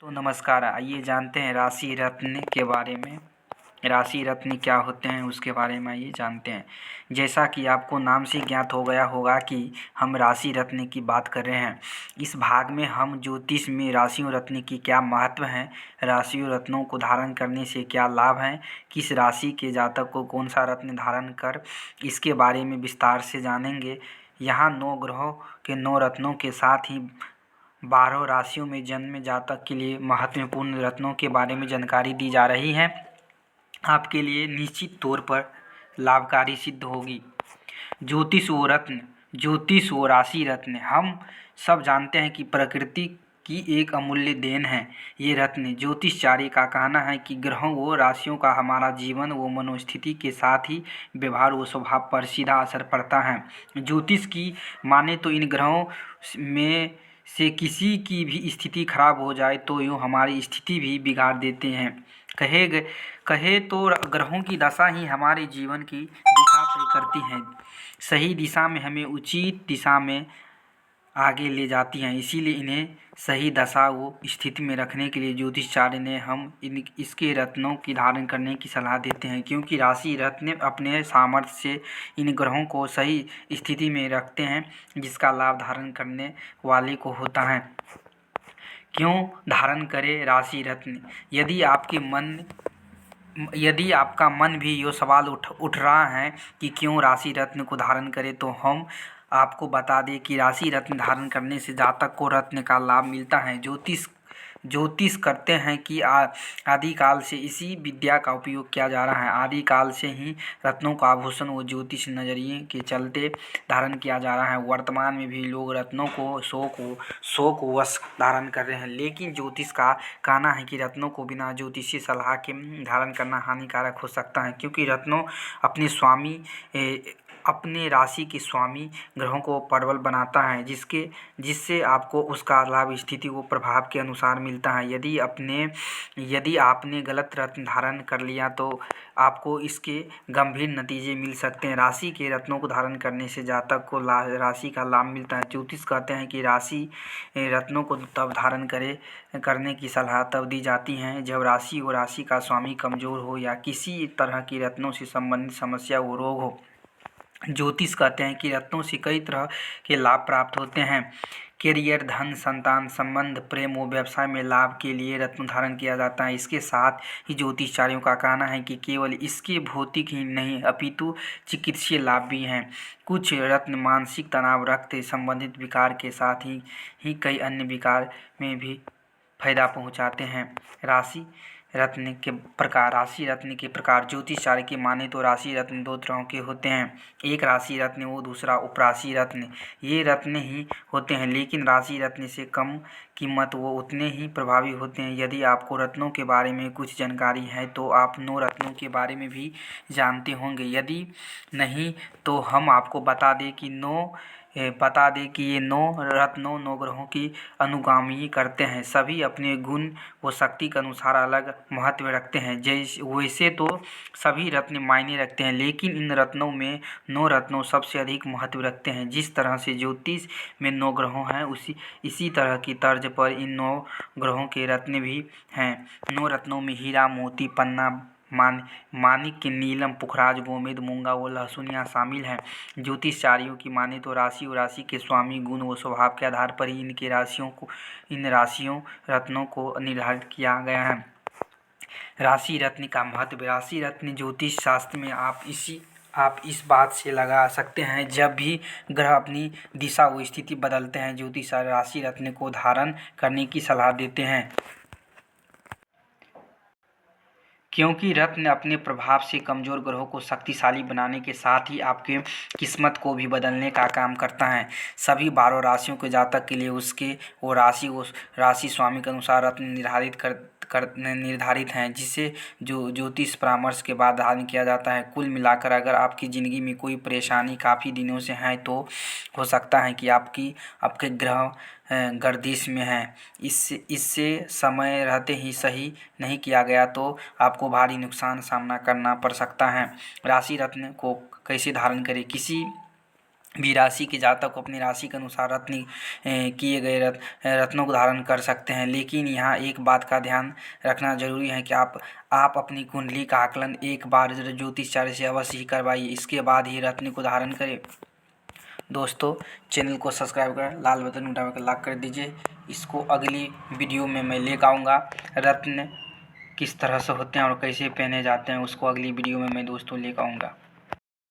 तो नमस्कार, आइए जानते हैं राशि रत्न के बारे में। राशि रत्न क्या होते हैं उसके बारे में आइए जानते हैं। जैसा कि आपको नाम से ज्ञात हो गया होगा कि हम राशि रत्न की बात कर रहे हैं। इस भाग में हम ज्योतिष में राशियों रत्न की क्या महत्व है, राशियों रत्नों को धारण करने से क्या लाभ हैं, किस राशि के जातक को कौन सा रत्न धारण कर, इसके बारे में विस्तार से जानेंगे। यहाँ 9 ग्रहों के 9 रत्नों के साथ ही 12 राशियों में जन्म जातक के लिए महत्वपूर्ण रत्नों के बारे में जानकारी दी जा रही है। आपके लिए निश्चित तौर पर लाभकारी सिद्ध होगी। ज्योतिष व राशि रत्न हम सब जानते हैं कि प्रकृति की एक अमूल्य देन है। ये रत्न ज्योतिषचार्य का कहना है कि ग्रहों व राशियों का हमारा जीवन व मनोस्थिति के साथ ही व्यवहार व स्वभाव पर सीधा असर पड़ता है। ज्योतिष की माने तो इन ग्रहों में से किसी की भी स्थिति खराब हो जाए तो यूँ हमारी स्थिति भी बिगाड़ देते हैं। कहे तो ग्रहों की दशा ही हमारे जीवन की दिशा तय करती है। सही दिशा में हमें उचित दिशा में आगे ले जाती हैं। इसीलिए इन्हें सही दशा व स्थिति में रखने के लिए ज्योतिषाचार्य ने हम इसके रत्नों की धारण करने की सलाह देते हैं, क्योंकि राशि रत्न अपने सामर्थ्य से इन ग्रहों को सही स्थिति में रखते हैं, जिसका लाभ धारण करने वाले को होता है। क्यों धारण करें राशि रत्न? यदि आपका मन भी ये सवाल उठ रहा है कि क्यों राशि रत्न को धारण करें, तो हम आपको बता दें कि राशि रत्न धारण करने से जातक को रत्न का लाभ मिलता है। ज्योतिष करते हैं कि आदिकाल से इसी विद्या का उपयोग किया जा रहा है। आदिकाल से ही रत्नों का आभूषण व ज्योतिष नजरिए के चलते धारण किया जा रहा है। वर्तमान में भी लोग रत्नों को शौकवश धारण कर रहे हैं, लेकिन ज्योतिष का कहना है कि रत्नों को बिना ज्योतिषीय सलाह के धारण करना हानिकारक हो सकता है, क्योंकि रत्नों अपने राशि के स्वामी ग्रहों को प्रबल बनाता है, जिससे आपको उसका लाभ स्थिति व प्रभाव के अनुसार मिलता है। यदि आपने गलत रत्न धारण कर लिया तो आपको इसके गंभीर नतीजे मिल सकते हैं। राशि के रत्नों को धारण करने से जातक को राशि का लाभ मिलता है। ज्योतिष कहते हैं कि राशि रत्नों को तब धारण करने की सलाह तब दी जाती है जब राशि व राशि का स्वामी कमजोर हो या किसी तरह की रत्नों से संबंधित समस्या व रोग हो। ज्योतिष कहते हैं कि रत्नों से कई तरह के लाभ प्राप्त होते हैं। कैरियर, धन, संतान, संबंध, प्रेम व व्यवसाय में लाभ के लिए रत्न धारण किया जाता है। इसके साथ ही ज्योतिषाचार्यों का कहना है कि केवल इसके भौतिक ही नहीं अपितु चिकित्सीय लाभ भी हैं। कुछ रत्न मानसिक तनाव, रक्त संबंधित विकार के साथ ही कई अन्य विकार में भी फायदा पहुंचाते हैं। राशि रत्न के प्रकार ज्योतिषाचार्य के माने तो राशि रत्न 2 तरह के होते हैं। एक राशि रत्न व दूसरा उपराशि रत्न। ये रत्न ही होते हैं, लेकिन राशि रत्न से कम कीमत व उतने ही प्रभावी होते हैं। यदि आपको रत्नों के बारे में कुछ जानकारी है तो आप 9 रत्नों के बारे में भी जानते होंगे। यदि नहीं तो हम आपको बता दें कि ये 9 रत्नों 9 ग्रहों की अनुगामी करते हैं। सभी अपने गुण व शक्ति के अनुसार अलग महत्व रखते हैं। वैसे तो सभी रत्न मायने रखते हैं, लेकिन इन रत्नों में 9 रत्नों सबसे अधिक महत्व रखते हैं। जिस तरह से ज्योतिष में 9 ग्रहों हैं, इसी तरह की तर्ज पर इन 9 ग्रहों के रत्न भी हैं। 9 रत्नों में हीरा, मोती, पन्ना, माणिक्य, नीलम, पुखराज, गोमेद, मूंगा व लहसुनिया शामिल हैं। ज्योतिषाचार्यों की माने तो राशि और राशि के स्वामी गुण व स्वभाव के आधार पर ही इन राशियों रत्नों को निर्धारित किया गया है। राशि रत्न का महत्व। राशि रत्न ज्योतिष शास्त्र में आप इस बात से लगा सकते हैं जब भी ग्रह अपनी दिशा व स्थिति बदलते हैं, ज्योतिष राशि रत्न को धारण करने की सलाह देते हैं, क्योंकि रत्न अपने प्रभाव से कमजोर ग्रहों को शक्तिशाली बनाने के साथ ही आपके किस्मत को भी बदलने का काम करता है। सभी 12 राशियों के जातक के लिए उसके वो राशि स्वामी के अनुसार रत्न निर्धारित हैं, जिसे ज्योतिष परामर्श के बाद धारण किया जाता है। कुल मिलाकर अगर आपकी ज़िंदगी में कोई परेशानी काफ़ी दिनों से है तो हो सकता है कि आपके ग्रह गर्दिश में है। इससे समय रहते ही सही नहीं किया गया तो आपको भारी नुकसान सामना करना पड़ सकता है। राशि रत्न को कैसे धारण करें? भी राशि के जातक को अपनी राशि के अनुसार रत्न किए गए रत्नों को धारण कर सकते हैं। लेकिन यहाँ एक बात का ध्यान रखना जरूरी है कि आप अपनी कुंडली का आकलन एक बार ज्योतिषाचार्य से अवश्य ही करवाइए, इसके बाद ही रत्न को धारण करें। दोस्तों, चैनल को सब्सक्राइब कर लाल बटन दबाकर लाइक कर दीजिए। इसको अगली वीडियो में मैं लेकर आऊँगा। रत्न किस तरह से होते हैं और कैसे पहने जाते हैं उसको अगली वीडियो में मैं दोस्तों लेकर आऊँगा।